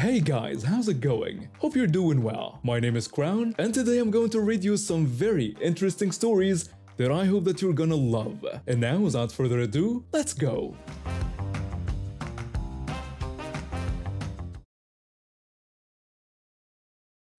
Hey guys, how's it going? Hope you're doing well. My name is Crown, and today I'm going to read you some very interesting stories that I hope that you're gonna love. And now, without further ado, let's go!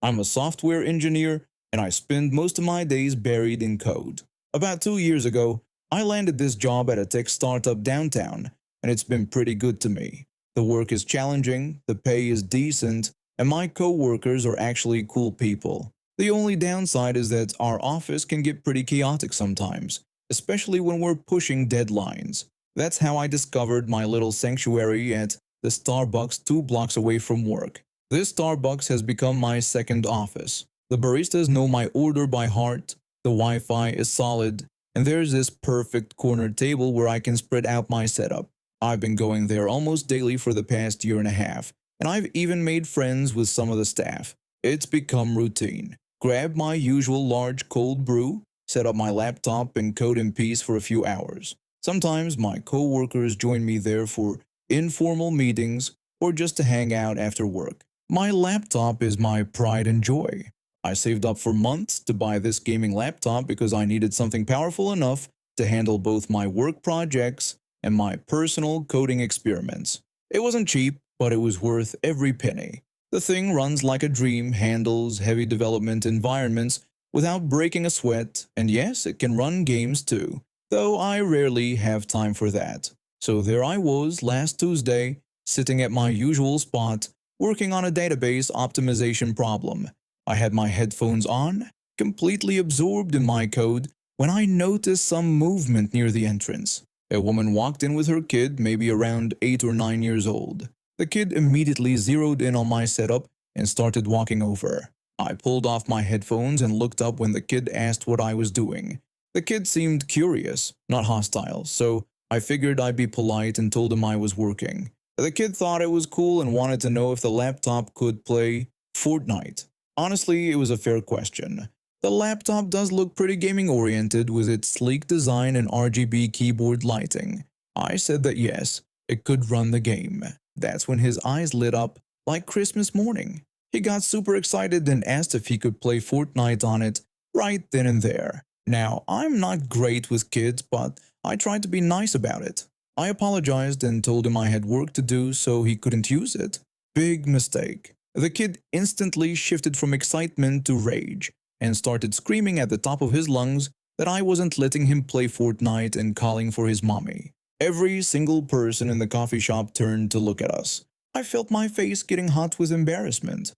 I'm a software engineer and I spend most of my days buried in code. About 2 years ago, I landed this job at a tech startup downtown, and it's been pretty good to me. The work is challenging, the pay is decent, and my co-workers are actually cool people. The only downside is that our office can get pretty chaotic sometimes, especially when we're pushing deadlines. That's how I discovered my little sanctuary at the Starbucks 2 blocks away from work. This Starbucks has become my second office. The baristas know my order by heart, the Wi-Fi is solid, and there's this perfect corner table where I can spread out my setup. I've been going there almost daily for the past year and a half, and I've even made friends with some of the staff. It's become routine. Grab my usual large cold brew, set up my laptop, and code in peace for a few hours. Sometimes my co-workers join me there for informal meetings or just to hang out after work. My laptop is my pride and joy. I saved up for months to buy this gaming laptop because I needed something powerful enough to handle both my work projects and my personal coding experiments. It wasn't cheap, but it was worth every penny. The thing runs like a dream, handles heavy development environments without breaking a sweat, and yes, it can run games too, though I rarely have time for that. So there I was last Tuesday, sitting at my usual spot, working on a database optimization problem. I had my headphones on, completely absorbed in my code, when I noticed some movement near the entrance. A woman walked in with her kid, maybe around 8 or 9 years old. The kid immediately zeroed in on my setup and started walking over. I pulled off my headphones and looked up when the kid asked what I was doing. The kid seemed curious, not hostile, so I figured I'd be polite and told him I was working. The kid thought it was cool and wanted to know if the laptop could play Fortnite. Honestly, it was a fair question. The laptop does look pretty gaming-oriented with its sleek design and RGB keyboard lighting. I said that yes, it could run the game. That's when his eyes lit up like Christmas morning. He got super excited and asked if he could play Fortnite on it right then and there. Now, I'm not great with kids, but I tried to be nice about it. I apologized and told him I had work to do so he couldn't use it. Big mistake. The kid instantly shifted from excitement to rage and started screaming at the top of his lungs that I wasn't letting him play Fortnite and calling for his mommy. Every single person in the coffee shop turned to look at us. I felt my face getting hot with embarrassment.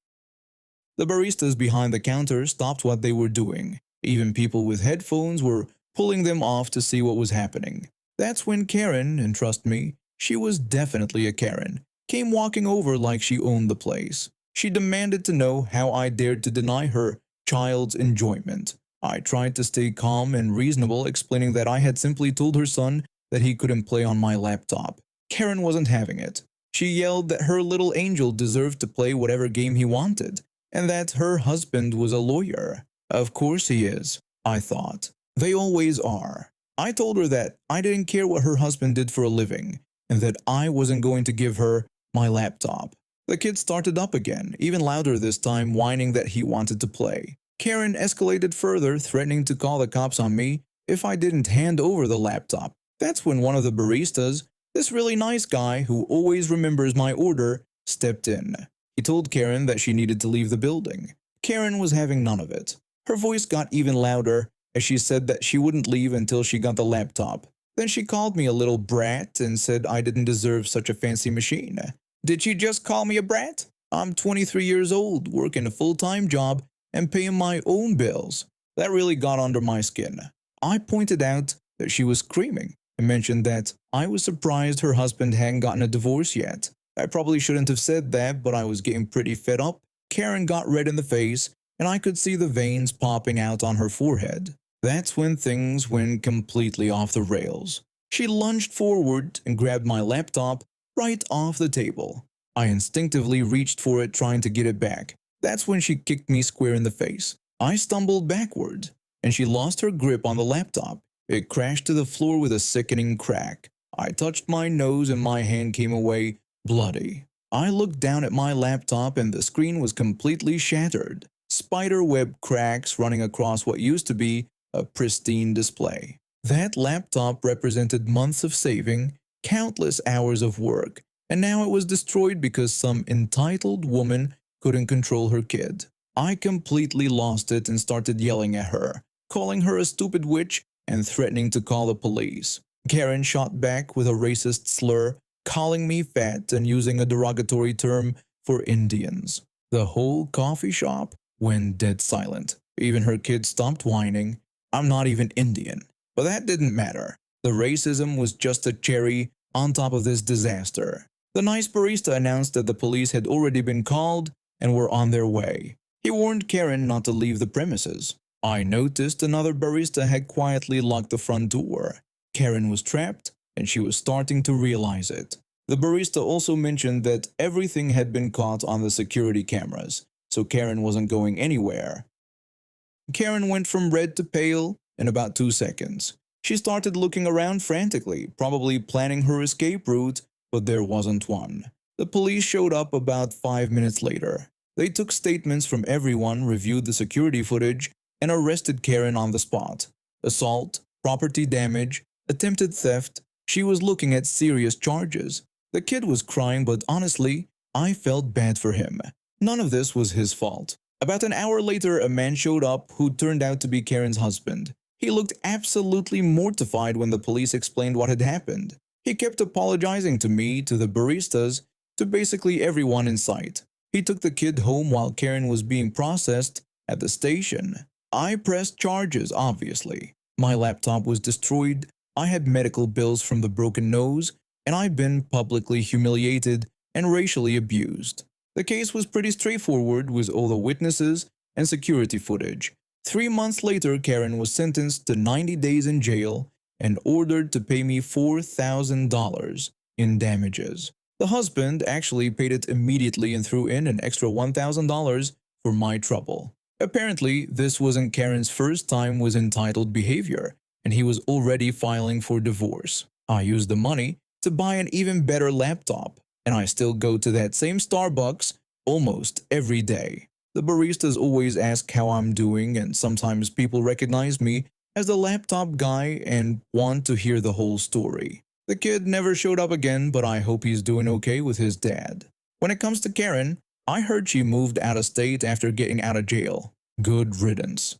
The baristas behind the counter stopped what they were doing. Even people with headphones were pulling them off to see what was happening. That's when Karen, and trust me, she was definitely a Karen, came walking over like she owned the place. She demanded to know how I dared to deny her child's enjoyment. I tried to stay calm and reasonable, explaining that I had simply told her son that he couldn't play on my laptop. Karen wasn't having it. She yelled that her little angel deserved to play whatever game he wanted, and that her husband was a lawyer. Of course he is, I thought. They always are. I told her that I didn't care what her husband did for a living, and that I wasn't going to give her my laptop. The kid started up again, even louder this time, whining that he wanted to play. Karen escalated further, threatening to call the cops on me if I didn't hand over the laptop. That's when one of the baristas, this really nice guy who always remembers my order, stepped in. He told Karen that she needed to leave the building. Karen was having none of it. Her voice got even louder as she said that she wouldn't leave until she got the laptop. Then she called me a little brat and said I didn't deserve such a fancy machine. Did she just call me a brat? I'm 23 years old, working a full-time job and paying my own bills. That really got under my skin. I pointed out that she was screaming and mentioned that I was surprised her husband hadn't gotten a divorce yet. I probably shouldn't have said that, but I was getting pretty fed up. Karen got red in the face, and I could see the veins popping out on her forehead. That's when things went completely off the rails. She lunged forward and grabbed my laptop right off the table. I instinctively reached for it, trying to get it back. That's when she kicked me square in the face. I stumbled backward, and she lost her grip on the laptop. It crashed to the floor with a sickening crack. I touched my nose and my hand came away bloody. I looked down at my laptop and the screen was completely shattered. Spiderweb cracks running across what used to be a pristine display. That laptop represented months of saving, countless hours of work, and now it was destroyed because some entitled woman couldn't control her kid. I completely lost it and started yelling at her, calling her a stupid witch and threatening to call the police. Karen shot back with a racist slur, calling me fat and using a derogatory term for Indians. The whole coffee shop went dead silent. Even her kid stopped whining. I'm not even Indian. But that didn't matter. The racism was just a cherry on top of this disaster. The nice barista announced that the police had already been called and were on their way. He warned Karen not to leave the premises. I noticed another barista had quietly locked the front door. Karen was trapped, and she was starting to realize it. The barista also mentioned that everything had been caught on the security cameras, so Karen wasn't going anywhere. Karen went from red to pale in about 2 seconds. She started looking around frantically, probably planning her escape route, but there wasn't one. The police showed up about 5 minutes later. They took statements from everyone, reviewed the security footage, and arrested Karen on the spot. Assault, property damage, attempted theft. She was looking at serious charges. The kid was crying, but honestly, I felt bad for him. None of this was his fault. About an hour later, a man showed up who turned out to be Karen's husband. He looked absolutely mortified when the police explained what had happened. He kept apologizing to me, to the baristas, to basically everyone in sight. He took the kid home while Karen was being processed at the station. I pressed charges, obviously. My laptop was destroyed. I had medical bills from the broken nose, and I'd been publicly humiliated and racially abused. The case was pretty straightforward with all the witnesses and security footage. 3 months later, Karen was sentenced to 90 days in jail and ordered to pay me $4,000 in damages. The husband actually paid it immediately and threw in an extra $1,000 for my trouble. Apparently, this wasn't Karen's first time with entitled behavior, and he was already filing for divorce. I used the money to buy an even better laptop, and I still go to that same Starbucks almost every day. The baristas always ask how I'm doing, and sometimes people recognize me as the laptop guy and want to hear the whole story. The kid never showed up again, but I hope he's doing okay with his dad. When it comes to Karen, I heard she moved out of state after getting out of jail. Good riddance.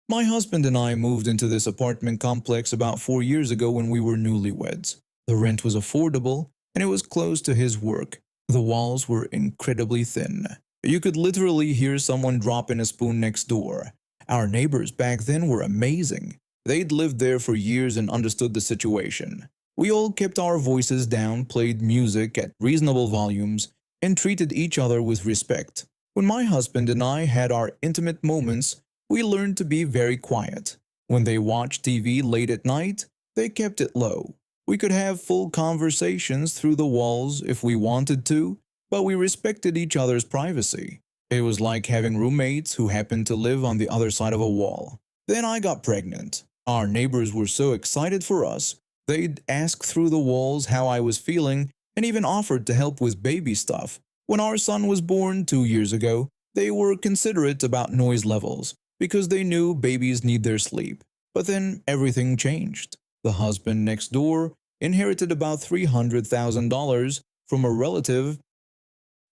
My husband and I moved into this apartment complex about 4 years ago when we were newlyweds. The rent was affordable, and it was close to his work. The walls were incredibly thin. You could literally hear someone dropping a spoon next door. Our neighbors back then were amazing. They'd lived there for years and understood the situation. We all kept our voices down, played music at reasonable volumes, and treated each other with respect. When my husband and I had our intimate moments, we learned to be very quiet. When they watched TV late at night, they kept it low. We could have full conversations through the walls if we wanted to, but we respected each other's privacy. It was like having roommates who happened to live on the other side of a wall. Then I got pregnant. Our neighbors were so excited for us. They'd ask through the walls how I was feeling and even offered to help with baby stuff. When our son was born 2 years ago, they were considerate about noise levels because they knew babies need their sleep. But then everything changed. The husband next door inherited about $300,000 from a relative.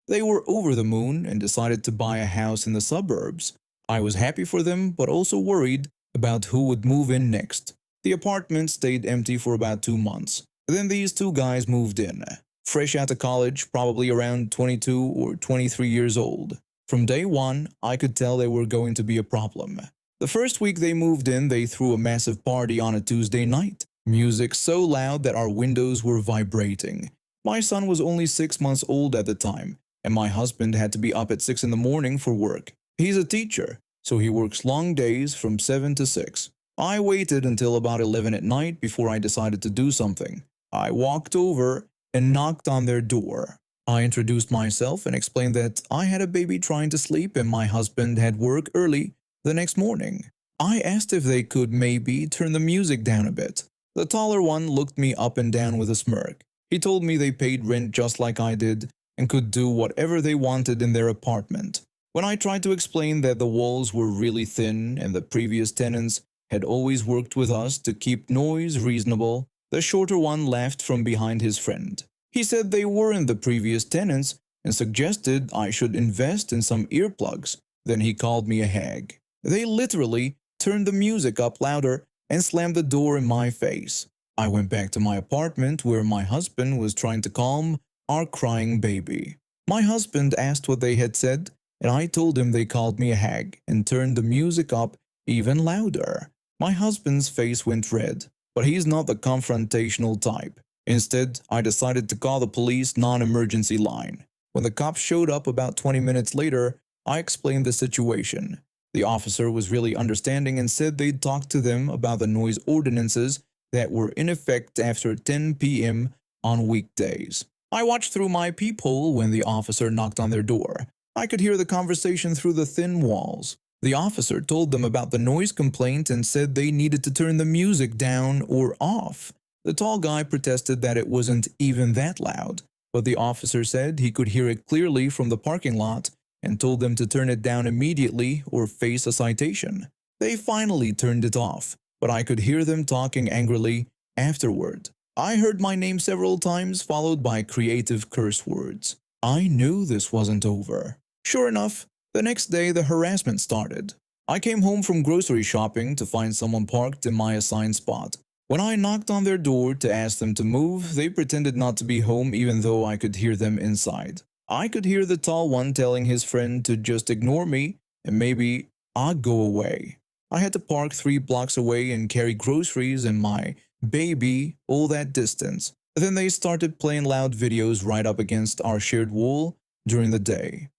They were over the moon and decided to buy a house in the suburbs. I was happy for them, but also worried about who would move in next. The apartment stayed empty for about 2 months. Then these two guys moved in, fresh out of college, probably around 22 or 23 years old. From day one, I could tell they were going to be a problem. The first week they moved in, they threw a massive party on a Tuesday night. Music so loud that our windows were vibrating. My son was only 6 months old at the time, and my husband had to be up at 6 in the morning for work. He's a teacher, so he works long days from 7 to 6. I waited until about 11 at night before I decided to do something. I walked over and knocked on their door. I introduced myself and explained that I had a baby trying to sleep and my husband had work early the next morning. I asked if they could maybe turn the music down a bit. The taller one looked me up and down with a smirk. He told me they paid rent just like I did and could do whatever they wanted in their apartment. When I tried to explain that the walls were really thin and the previous tenants had always worked with us to keep noise reasonable, the shorter one laughed from behind his friend. He said they weren't the previous tenants and suggested I should invest in some earplugs. Then he called me a hag. They literally turned the music up louder and slammed the door in my face. I went back to my apartment where my husband was trying to calm our crying baby. My husband asked what they had said, and I told him they called me a hag and turned the music up even louder. My husband's face went red, but he's not the confrontational type. Instead, I decided to call the police non-emergency line. When the cops showed up about 20 minutes later, I explained the situation. The officer was really understanding and said they'd talk to them about the noise ordinances that were in effect after 10 p.m. on weekdays. I watched through my peephole when the officer knocked on their door. I could hear the conversation through the thin walls. The officer told them about the noise complaint and said they needed to turn the music down or off. The tall guy protested that it wasn't even that loud, but the officer said he could hear it clearly from the parking lot and told them to turn it down immediately or face a citation. They finally turned it off, but I could hear them talking angrily afterward. I heard my name several times followed by creative curse words. I knew this wasn't over. Sure enough, the next day the harassment started. I came home from grocery shopping to find someone parked in my assigned spot. When I knocked on their door to ask them to move, they pretended not to be home even though I could hear them inside. I could hear the tall one telling his friend to just ignore me and maybe I'd go away. I had to park 3 blocks away and carry groceries and my baby all that distance. Then they started playing loud videos right up against our shared wall during the day.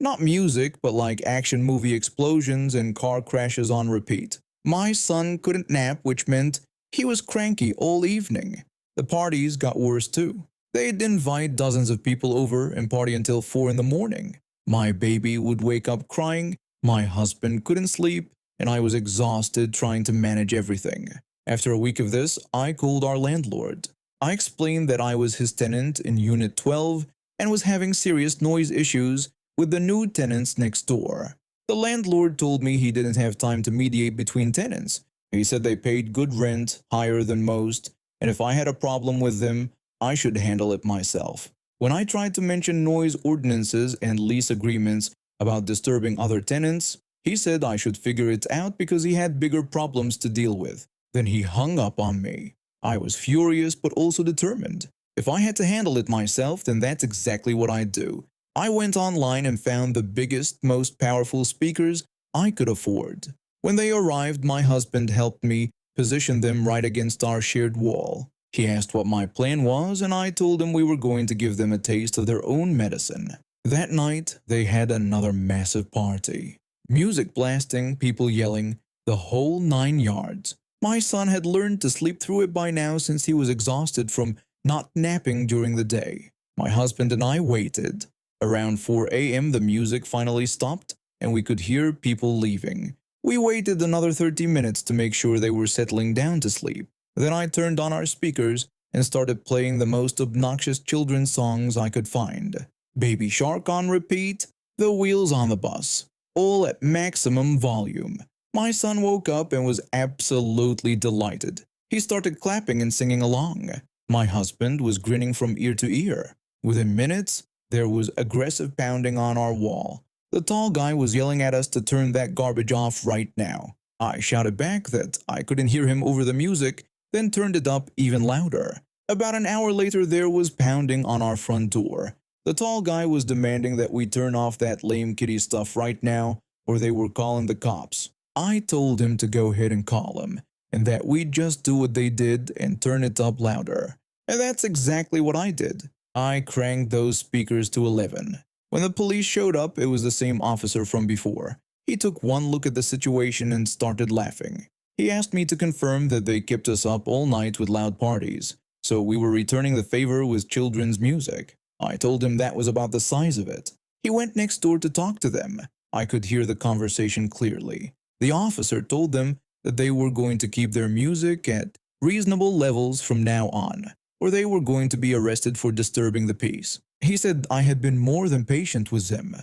Not music, but like action movie explosions and car crashes on repeat. My son couldn't nap, which meant he was cranky all evening. The parties got worse too. They'd invite dozens of people over and party until 4 in the morning. My baby would wake up crying, my husband couldn't sleep, and I was exhausted trying to manage everything. After a week of this, I called our landlord. I explained that I was his tenant in Unit 12 and was having serious noise issues with the new tenants next door. The landlord told me he didn't have time to mediate between tenants. He said they paid good rent, higher than most, and if I had a problem with them, I should handle it myself. When I tried to mention noise ordinances and lease agreements about disturbing other tenants, he said I should figure it out because he had bigger problems to deal with. Then he hung up on me. I was furious but also determined. If I had to handle it myself, then that's exactly what I'd do. I went online and found the biggest, most powerful speakers I could afford. When they arrived, my husband helped me position them right against our shared wall. He asked what my plan was, and I told him we were going to give them a taste of their own medicine. That night, they had another massive party. Music blasting, people yelling, the whole 9 yards. My son had learned to sleep through it by now since he was exhausted from not napping during the day. My husband and I waited. Around 4 a.m. the music finally stopped and we could hear people leaving. We waited another 30 minutes to make sure they were settling down to sleep. Then I turned on our speakers and started playing the most obnoxious children's songs I could find. Baby Shark on repeat, The Wheels on the Bus, all at maximum volume. My son woke up and was absolutely delighted. He started clapping and singing along. My husband was grinning from ear to ear. Within minutes, there was aggressive pounding on our wall. The tall guy was yelling at us to turn that garbage off right now. I shouted back that I couldn't hear him over the music, then turned it up even louder. About an hour later, there was pounding on our front door. The tall guy was demanding that we turn off that lame kitty stuff right now, or they were calling the cops. I told him to go ahead and call them, and that we'd just do what they did and turn it up louder. And that's exactly what I did. I cranked those speakers to 11. When the police showed up, it was the same officer from before. He took one look at the situation and started laughing. He asked me to confirm that they kept us up all night with loud parties, so we were returning the favor with children's music. I told him that was about the size of it. He went next door to talk to them. I could hear the conversation clearly. The officer told them that they were going to keep their music at reasonable levels from now on. or they were going to be arrested for disturbing the peace. He said I had been more than patient with them.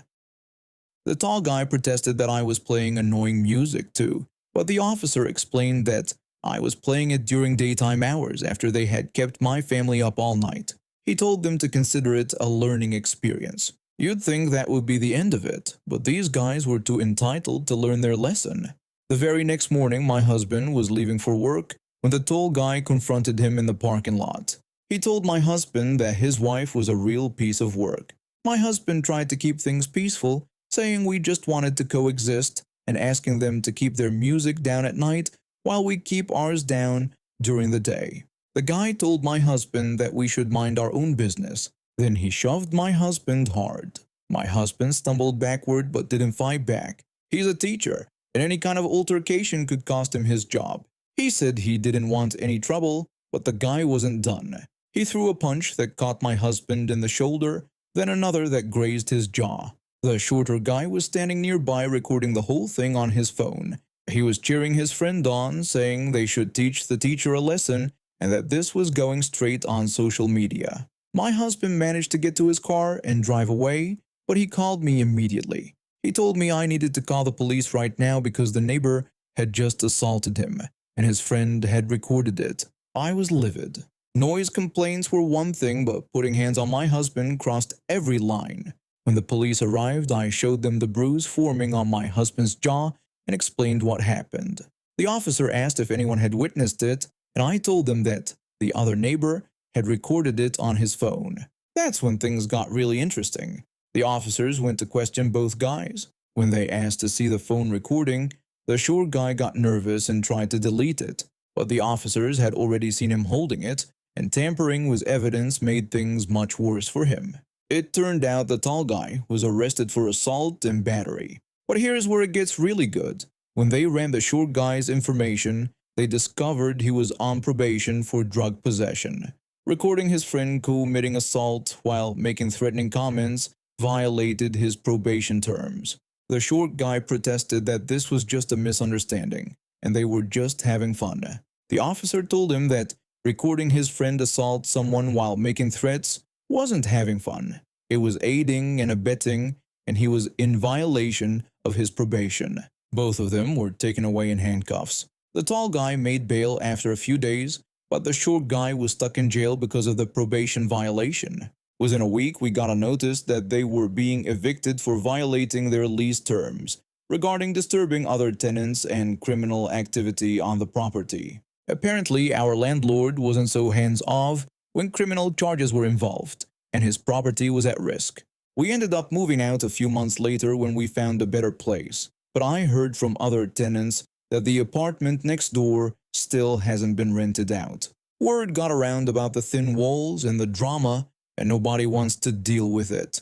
The tall guy protested that I was playing annoying music too, but the officer explained that I was playing it during daytime hours after they had kept my family up all night. He told them to consider it a learning experience. You'd think that would be the end of it, but these guys were too entitled to learn their lesson. The very next morning, my husband was leaving for work when the tall guy confronted him in the parking lot. He told my husband that his wife was a real piece of work. My husband tried to keep things peaceful, saying we just wanted to coexist and asking them to keep their music down at night while we keep ours down during the day. The guy told my husband that we should mind our own business. Then he shoved my husband hard. My husband stumbled backward but didn't fight back. He's a teacher, and any kind of altercation could cost him his job. He said he didn't want any trouble, but the guy wasn't done. He threw a punch that caught my husband in the shoulder, then another that grazed his jaw. The shorter guy was standing nearby recording the whole thing on his phone. He was cheering his friend on, saying they should teach the teacher a lesson and that this was going straight on social media. My husband managed to get to his car and drive away, but he called me immediately. He told me I needed to call the police right now because the neighbor had just assaulted him, and his friend had recorded it. I was livid. Noise complaints were one thing, but putting hands on my husband crossed every line. When the police arrived, I showed them the bruise forming on my husband's jaw and explained what happened. The officer asked if anyone had witnessed it, and I told them that the other neighbor had recorded it on his phone. That's when things got really interesting. The officers went to question both guys. When they asked to see the phone recording, the short guy got nervous and tried to delete it, but the officers had already seen him holding it, and tampering with evidence made things much worse for him. It turned out the tall guy was arrested for assault and battery. But here's where it gets really good. When they ran the short guy's information, they discovered he was on probation for drug possession. Recording his friend committing assault while making threatening comments violated his probation terms. The short guy protested that this was just a misunderstanding, and they were just having fun. The officer told him that recording his friend assault someone while making threats wasn't having fun. It was aiding and abetting, and he was in violation of his probation. Both of them were taken away in handcuffs. The tall guy made bail after a few days, but the short guy was stuck in jail because of the probation violation. Within a week, we got a notice that they were being evicted for violating their lease terms, regarding disturbing other tenants and criminal activity on the property. Apparently, our landlord wasn't so hands-off when criminal charges were involved, and his property was at risk. We ended up moving out a few months later when we found a better place, but I heard from other tenants that the apartment next door still hasn't been rented out. Word got around about the thin walls and the drama, and nobody wants to deal with it.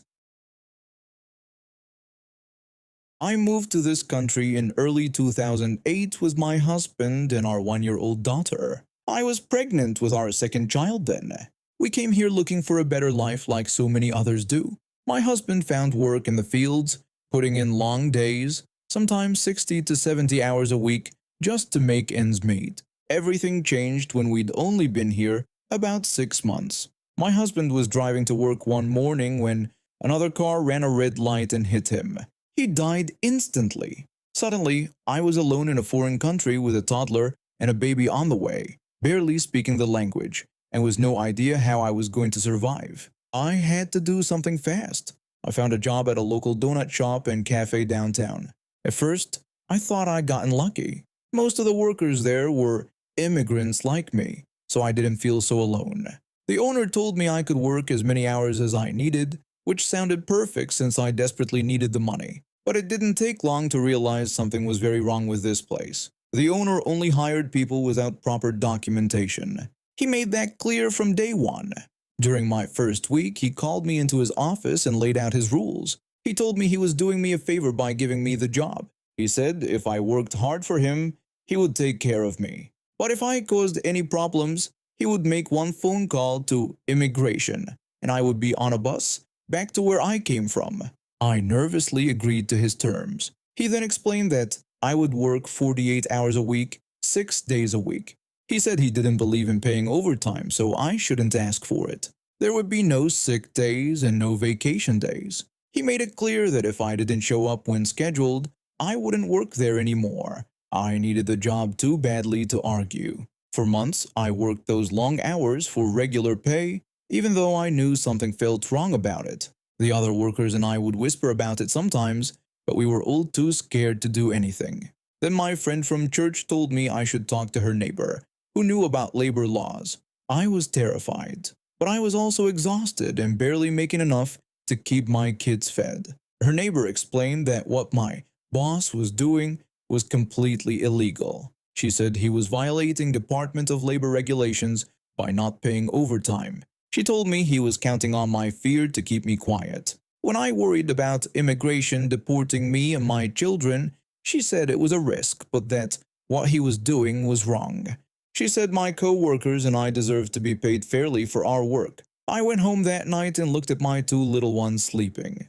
I moved to this country in early 2008 with my husband and our one-year-old daughter. I was pregnant with our second child then. We came here looking for a better life like so many others do. My husband found work in the fields, putting in long days, sometimes 60 to 70 hours a week, just to make ends meet. Everything changed when we'd only been here about 6 months. My husband was driving to work one morning when another car ran a red light and hit him. He died instantly. Suddenly, I was alone in a foreign country with a toddler and a baby on the way, barely speaking the language, and with no idea how I was going to survive. I had to do something fast. I found a job at a local donut shop and cafe downtown. At first, I thought I'd gotten lucky. Most of the workers there were immigrants like me, so I didn't feel so alone. The owner told me I could work as many hours as I needed, which sounded perfect since I desperately needed the money. But it didn't take long to realize something was very wrong with this place. The owner only hired people without proper documentation. He made that clear from day one. During my first week, he called me into his office and laid out his rules. He told me he was doing me a favor by giving me the job. He said if I worked hard for him, he would take care of me. But if I caused any problems, he would make one phone call to immigration, and I would be on a bus back to where I came from. I nervously agreed to his terms. He then explained that I would work 48 hours a week, 6 days a week. He said he didn't believe in paying overtime, so I shouldn't ask for it. There would be no sick days and no vacation days. He made it clear that if I didn't show up when scheduled, I wouldn't work there anymore. I needed the job too badly to argue. For months, I worked those long hours for regular pay, even though I knew something felt wrong about it. The other workers and I would whisper about it sometimes, but we were all too scared to do anything. Then my friend from church told me I should talk to her neighbor, who knew about labor laws. I was terrified, but I was also exhausted and barely making enough to keep my kids fed. Her neighbor explained that what my boss was doing was completely illegal. She said he was violating Department of Labor regulations by not paying overtime. She told me he was counting on my fear to keep me quiet. When I worried about immigration deporting me and my children, she said it was a risk, but that what he was doing was wrong. She said my co-workers and I deserved to be paid fairly for our work. I went home that night and looked at my two little ones sleeping.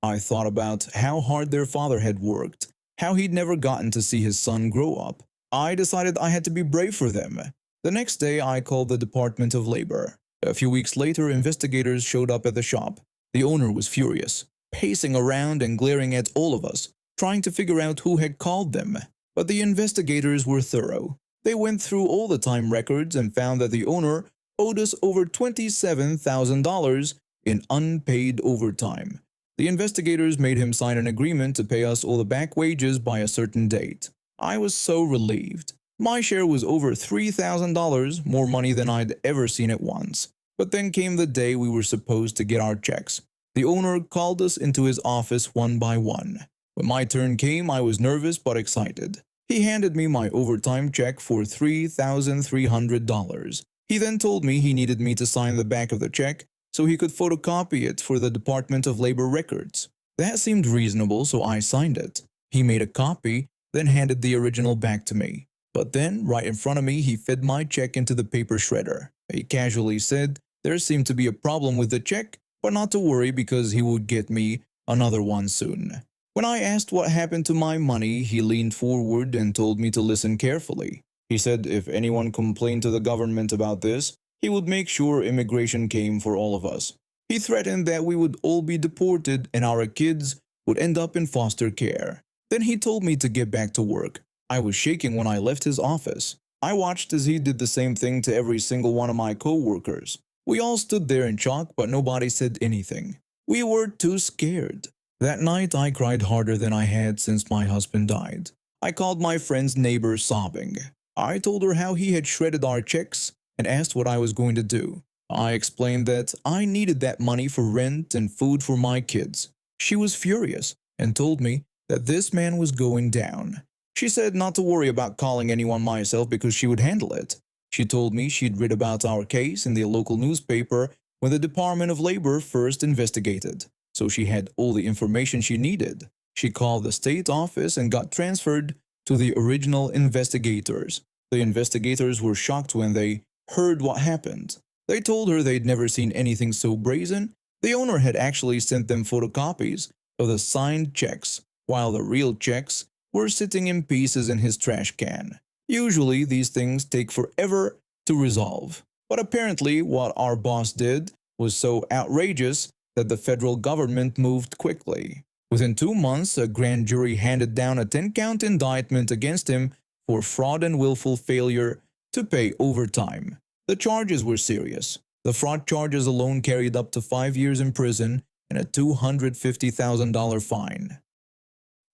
I thought about how hard their father had worked, how he'd never gotten to see his son grow up. I decided I had to be brave for them. The next day, I called the Department of Labor. A few weeks later, investigators showed up at the shop. The owner was furious, pacing around and glaring at all of us, trying to figure out who had called them. But the investigators were thorough. They went through all the time records and found that the owner owed us over $27,000 in unpaid overtime. The investigators made him sign an agreement to pay us all the back wages by a certain date. I was so relieved. My share was over $3,000, more money than I'd ever seen at once. But then came the day we were supposed to get our checks. The owner called us into his office one by one. When my turn came, I was nervous but excited. He handed me my overtime check for $3,300. He then told me he needed me to sign the back of the check so he could photocopy it for the Department of Labor records. That seemed reasonable, so I signed it. He made a copy, then handed the original back to me. But then, right in front of me, he fed my check into the paper shredder. He casually said there seemed to be a problem with the check, but not to worry because he would get me another one soon. When I asked what happened to my money, he leaned forward and told me to listen carefully. He said if anyone complained to the government about this, he would make sure immigration came for all of us. He threatened that we would all be deported and our kids would end up in foster care. Then he told me to get back to work. I was shaking when I left his office. I watched as he did the same thing to every single one of my co-workers. We all stood there in shock, but nobody said anything. We were too scared. That night, I cried harder than I had since my husband died. I called my friend's neighbor sobbing. I told her how he had shredded our checks and asked what I was going to do. I explained that I needed that money for rent and food for my kids. She was furious and told me that this man was going down. She said not to worry about calling anyone myself because she would handle it. She told me she'd read about our case in the local newspaper when the Department of Labor first investigated, so she had all the information she needed. She called the state office and got transferred to the original investigators. The investigators were shocked when they heard what happened. They told her they'd never seen anything so brazen. The owner had actually sent them photocopies of the signed checks, while the real checks were sitting in pieces in his trash can. Usually, these things take forever to resolve. But apparently, what our boss did was so outrageous that the federal government moved quickly. Within 2 months, a grand jury handed down a 10-count indictment against him for fraud and willful failure to pay overtime. The charges were serious. The fraud charges alone carried up to 5 years in prison and a $250,000 fine.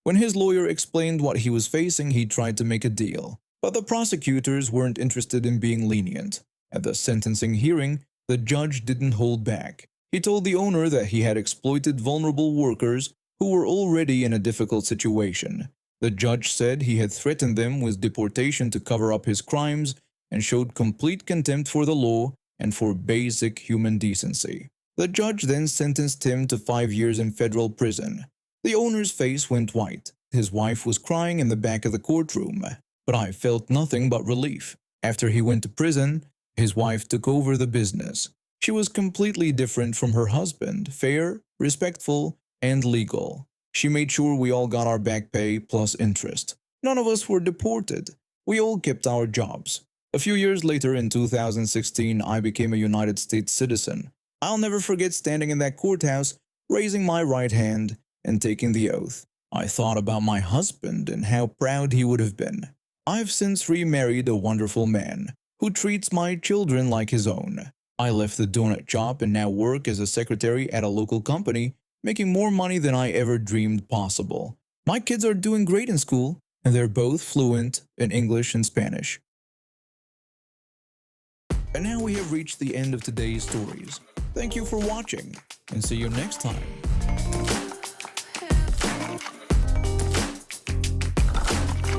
When his lawyer explained what he was facing, he tried to make a deal. But the prosecutors weren't interested in being lenient. At the sentencing hearing, the judge didn't hold back. He told the owner that he had exploited vulnerable workers who were already in a difficult situation. The judge said he had threatened them with deportation to cover up his crimes and showed complete contempt for the law and for basic human decency. The judge then sentenced him to 5 years in federal prison. The owner's face went white. His wife was crying in the back of the courtroom, but I felt nothing but relief. After he went to prison, his wife took over the business. She was completely different from her husband, fair, respectful, and legal. She made sure we all got our back pay plus interest. None of us were deported. We all kept our jobs. A few years later, in 2016, I became a United States citizen. I'll never forget standing in that courthouse, raising my right hand, and taking the oath. I thought about my husband and how proud he would have been. I've since remarried a wonderful man who treats my children like his own. I left the donut shop and now work as a secretary at a local company, making more money than I ever dreamed possible. My kids are doing great in school, and they're both fluent in English and Spanish. And now we have reached the end of today's stories. Thank you for watching, and see you next time.